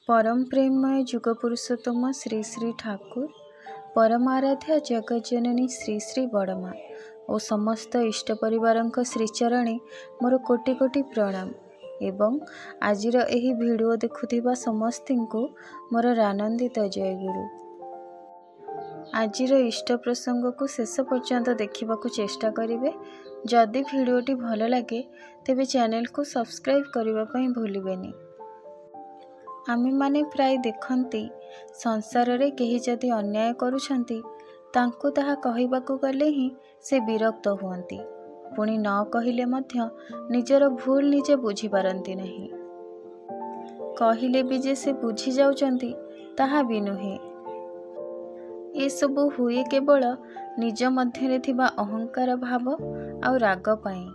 परम प्रेममय जुग पुरुषोत्तम श्री श्री ठाकुर परमाराध्या जगज्जननी श्री श्री बड़मा और समस्त इष्ट परिवारंक श्रीचरणे मोर कोटि कोटि प्रणाम एवं आजिर एही वीडियो देखुथिबा समस्तिंको मोर आनंदित जय गुरु। आजिर इष्ट प्रसंग को शेष पर्यंत देखिबाकू चेष्टा करिवे। जदि वीडियोटी भल लगे तेबे चैनल को सब्सक्राइब करबा पई भूलिबेनी। आमे माने प्राय देखंती संसार रे केही जदि अन्याय करूछंती तांको ताहा कहिबाकू गले ही से विरक्त हुअंती, पुणी न कहिले मध्य निजर भूल निजे बुझी पारंती नहीं। कहिले भी जे से बुझी जाउचंती ताहा भी नुहे। ए सबु हुए केवल निज मध्यरे थिबा अहंकार भाव आउ राग पाई।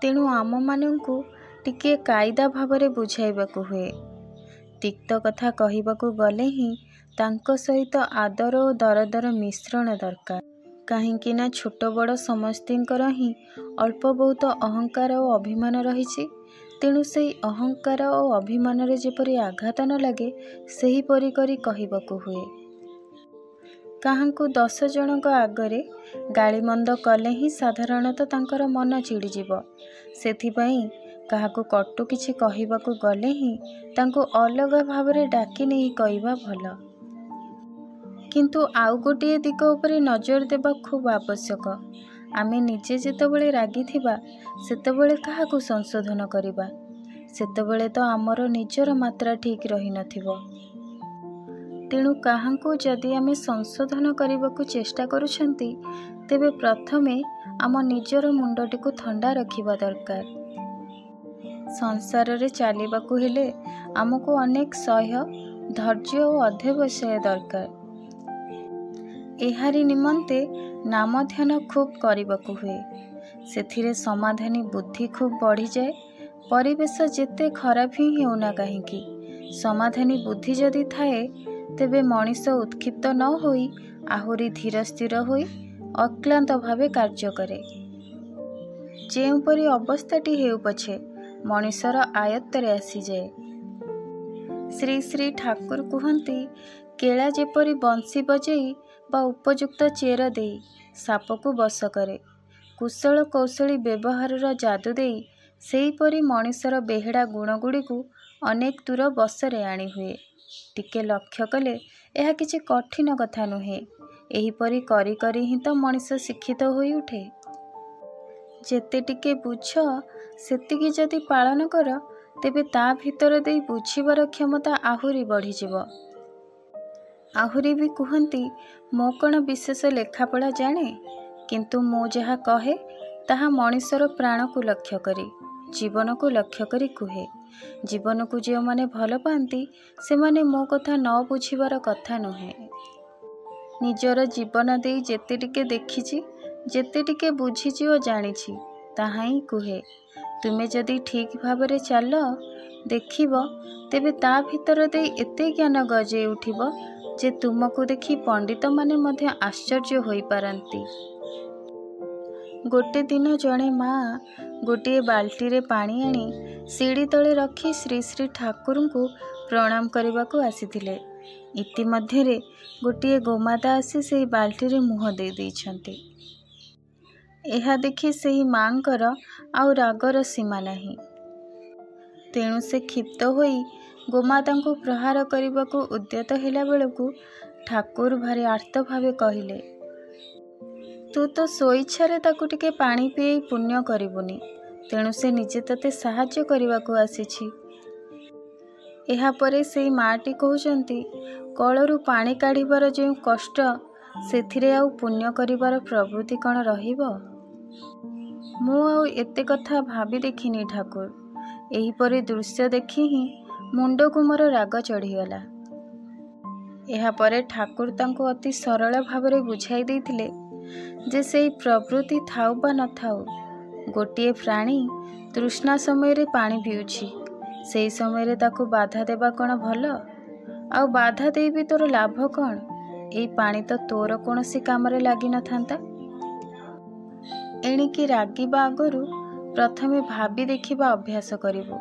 तेणु आम मानंकु टिके कायदा भावरे बुझाइबाकू हुए। तिक्त कथा कहिबाकू गले ही तांको सहित आदर और दरदर मिश्रण दरकार। काहींकि ना छोट बड़ समस्तिंकर ही अल्प बहुत अहंकार और अभिमान रहिछि। तेणु सेही अहंकार और अभिमान रे जेपरि आघात न लागे सेही परि करी कहिबाकू हुए। काहांकु 10 जनक आगरे गालीमंद कले ही साधारणतः तांकर मन चिड़ी जीव। सेथिपई काहाकू कटु किछि कहिबाकू गले ही तांको अलग भावरे डाकी नहीं कहिबा भल। किंतु आउ गोटे दिग उपरे नजर देबा खूब आवश्यक। आमे निजे जेतेबेले रागी थिबा सेतेबेले काहाकू संशोधन करिबा, सेतेबेले तो आमर निजर मात्रा ठीक रही नथिबो। तेणु काहांकू जदि आमे संशोधन करिबाकू चेष्टा करूछंती तेबे प्रथमे आम निजर मुंडटिकू ठंडा रखिबा दरकार। संसार रे चालिबाकू हेले आमको अनेक सह्य धैर्य और अध्यवसाय दरकार। एहारी निमंते नाम ध्यान खूब करिबाकू हुए। सेथिरे समाधानी बुद्धि खूब बढ़ी जाए। परिवेश जेते खराब ही हेउना काहींकी समाधानी बुद्धि जदि थाए तेबे मनीष उत्क्षिप्त न होई आहुरी धीर स्थिर होई अक्लांत भावे कार्य करे। जेउपरि अवस्थाटी हेउ पछे मनीषर आयत्तरे आसी जाए। श्री श्री ठाकुर कहती केला जेपरि बंशी बजेई बा उपयुक्त चेर देई सापकू बस करे, कुशल कौशली व्यवहार जादू देई सेहीपरि मनीषर बेहेड़ा गुणगुड़िकू अनेक दूर बसरे आनी हुए। टिके लक्ष्य कले यह किछि कठिन कथा नुहे। एहीपरि करी करी ही तो मनीष शिक्षित होई उठे। जेते टिके बुझ सेतिकी जदि पालन कर तेबे ता भितर देई बुझिबार क्षमता आहुरी बढ़ी जीव। आहुरी भी कहती मो कण विशेष लेखापढ़ा जाने, किंतु मो जहा कहे ताहा मनीषर प्राण को लक्ष्य करी जीवन को लक्ष्य करी कुहे। जीवन को जो माने भल पाती से माने मो कथा न बुझिबार कथा नुहे। निजर जीवन देई जेते टिके देखिछि जेते टिके बुझिछि और जानिछि ताहा ही कुहे। तुमे जदि ठीक भावरे चाल देखिब तेबे ता भितर देई एते ज्ञान गजे उठिब जे तुमको देखि पंडित माने मध्य आश्चर्य होई पारंती। गोटे दिन जड़े माँ गोटे बाल्टी रे पानी आनी सीढ़ी तले रखी श्री श्री ठाकुर को प्रणाम करने को आसीथिले। इतिमध्यरे गोटे गोमाता आसी से बाल्टी रे मुह दे देइछंती। एहा देखि सेही मांकर आउ रागर सीमा नहीं। तेणु से क्षिप्त होई गोमाता को प्रहार करने को उद्यत हेला बेलकू ठाकुर भारी आर्त भावे कहिले, तू तो स्वेच्छारे ताकू टिके पानी पिए पुण्य करिबुनी, तेणु से निजे तते साहाय्य करने को आसीछि। एहा परे सेही माटी कहउचंती कलरू पानी काढ़िबार जो कष्ट सेथिरे आउ पुण्य करिबार प्रवृत्ति कण रहिबो। मु आउ एते कथा भाबी देखिनी ठाकुर। एही परे दृश्य देखि ही मुंड को मोर राग चढ़ीगला। एहा परे ठाकुर तांको अति सरल भावरे बुझाई देथिले जे सेही प्रवृत्ति थाउ बा न थाउ गोटे प्राणी तृष्णा समय रे पानी पिउछि, सेही समय रे ताकू बाधा देबा कण भल? आउ बाधा देई भी तोर लाभ कण? एई पानी तो तोर कोनोसी कामरे लागि न थांता। एणिकी रागिबा आगरु प्रथमे भाबी देखिबा अभ्यास करिबो।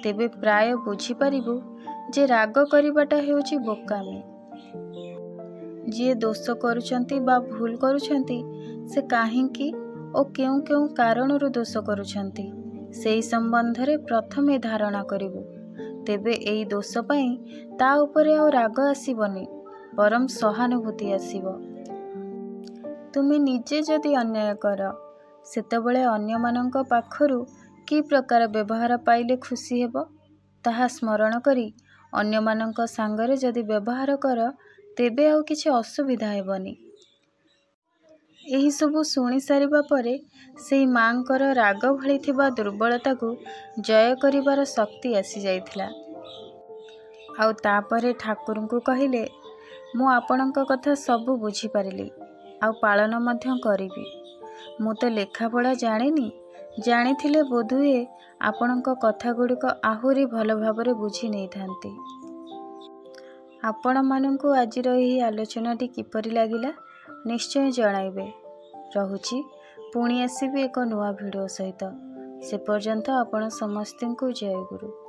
ତେବେ ପ୍ରାୟ ବୁଝିପାରିବୁ ଯେ ରାଗ କରିବାଟା ହେଉଛି ବୋକାମି। ଯିଏ ଦୋଷ କରୁଛନ୍ତି ବା ଭୁଲ କରୁଛନ୍ତି ସେ କାହିଁକି ଓ କେଉଁ କେଉଁ କାରଣରୁ ଦୋଷ କରୁଛନ୍ତି ସେହି ସମ୍ବନ୍ଧରେ ପ୍ରଥମେ ଧାରଣା କରିବୁ। ତେବେ ଏଇ ଦୋଷ ପାଇଁ ତା ଉପରେ ଆଉ ରାଗ ଆସିବନି, ବରଂ ସହାନୁଭୂତି ଆସିବ। ତୁମେ ନିଜେ ଯଦି ଅନ୍ୟାୟ କର, ସେତେବେଳେ ଅନ୍ୟମାନଙ୍କ ପାଖରୁ କି ପ୍ରକାର ବ୍ୟବହାର ପାଇଲେ ଖୁସି ହେବ, ତାହା ସ୍ମରଣ କରି ଅନ୍ୟମାନଙ୍କ ସାଙ୍ଗରେ ଯଦି ବ୍ୟବହାର କର, ତେବେ ଆଉ କିଛି ଅସୁବିଧା ହେବନି। ଏହିସବୁ ଶୁଣି ସାରିବା ପରେ ସେହି ମାଙ୍କର ରାଗ ଭଳି ଥିବା ଦୁର୍ବଳତାକୁ ଜୟ କରିବାର ଶକ୍ତି ଆସିଯାଇଥିଲା। ଆଉ ତାପରେ ଠାକୁରଙ୍କୁ କହିଲେ, ମୁଁ ଆପଣଙ୍କ କଥା ସବୁ ବୁଝିପାରିଲି ଆଉ ପାଳନ ମଧ୍ୟ କରିବି। ମୁଁ ତ ଲେଖାପଢ଼ା ଜାଣିନି, ଜାଣିଥିଲେ ବୋଧହୁଏ ଆପଣଙ୍କ କଥାଗୁଡ଼ିକ ଆହୁରି ଭଲ ଭାବରେ ବୁଝି ନେଇଥାନ୍ତି। ଆପଣମାନଙ୍କୁ ଆଜିର ଏହି ଆଲୋଚନାଟି କିପରି ଲାଗିଲା ନିଶ୍ଚୟ ଜଣାଇବେ। ରହୁଛି, ପୁଣି ଆସିବି ଏକ ନୂଆ ଭିଡ଼ିଓ ସହିତ। ସେ ପର୍ଯ୍ୟନ୍ତ ଆପଣ ସମସ୍ତଙ୍କୁ ଜୟ ଗୁରୁ।